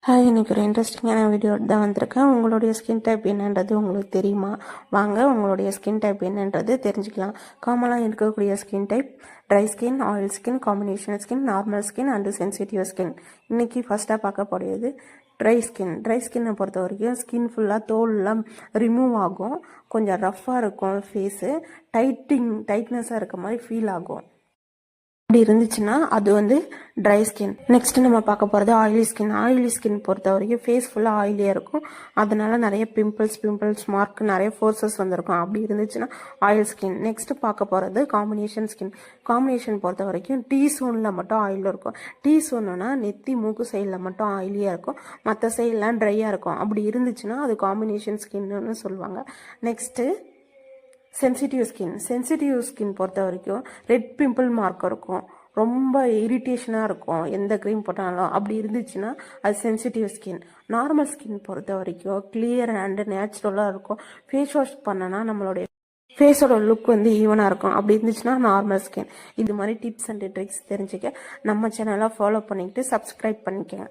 Hi, இன்னைக்கு ஒரு இன்ட்ரெஸ்டிங்கான வீடியோ தான் வந்திருக்கேன். உங்களுடைய ஸ்கின் டைப் என்னன்றது உங்களுக்கு தெரியுமா? வாங்க உங்களுடைய ஸ்கின் டைப் என்னன்றது தெரிஞ்சுக்கலாம். காமனாக இருக்கக்கூடிய skin type dry skin, oil skin, combination skin, normal skin and sensitive skin. இன்னைக்கு ஃபர்ஸ்ட்டாக பார்க்க போகிறது ட்ரை ஸ்கின். ட்ரை ஸ்கின்னை பொறுத்த வரைக்கும் ஸ்கின் ஃபுல்லாக தோல்லாம் ரிமூவ் ஆகும், கொஞ்சம் ரஃப்பாக இருக்கும், ஃபேஸு டைட்னஸாக இருக்க மாதிரி ஃபீல் ஆகும். அப்படி இருந்துச்சுன்னா அது வந்து ட்ரை ஸ்கின். நெக்ஸ்ட் நம்ம பார்க்க போகிறது ஆயிலி ஸ்கின். ஆயிலி ஸ்கின் பொறுத்த வரைக்கும் ஃபேஸ் ஃபுல்லாக ஆயிலியாக இருக்கும், அதனால நிறைய பிம்பிள்ஸ் மார்க், நிறைய ஃபோர்ஸஸ் வந்திருக்கும். அப்படி இருந்துச்சுன்னா ஆயில் ஸ்கின். நெக்ஸ்ட் பார்க்க போகிறது காம்பினேஷன் ஸ்கின். காம்பினேஷன் பொறுத்த வரைக்கும் டீ சோனில் மட்டும் ஆயில் இருக்கும். டீ சோனுன்னா நெத்தி மூக்கு சைடில் மட்டும் ஆயிலியாக இருக்கும், மற்ற சைட்லாம் ட்ரையாக இருக்கும். அப்படி இருந்துச்சுன்னா அது காம்பினேஷன் ஸ்கின்னு சொல்லுவாங்க. நெக்ஸ்ட்டு சென்சிட்டிவ் ஸ்கின் பொறுத்த வரைக்கும் ரெட் பிம்பிள் மார்க் இருக்கும், ரொம்ப இரிட்டேஷனாக இருக்கும் எந்த க்ரீம் போட்டாலும். அப்படி இருந்துச்சுன்னா அது சென்சிட்டிவ் ஸ்கின். நார்மல் ஸ்கின் பொறுத்த வரைக்கும் கிளியர் அண்டு நேச்சுரலாக இருக்கும். ஃபேஸ் வாஷ் பண்ணனா நம்மளுடைய ஃபேஸோட லுக் வந்து ஈவனாக இருக்கும். அப்படி இருந்துச்சுன்னா நார்மல் ஸ்கின். இது மாதிரி டிப்ஸ் அண்ட் ட்ரிக்ஸ் தெரிஞ்சுக்க நம்ம சேனலை ஃபாலோ பண்ணிக்கிட்டு சப்ஸ்கிரைப் பண்ணிக்கங்க.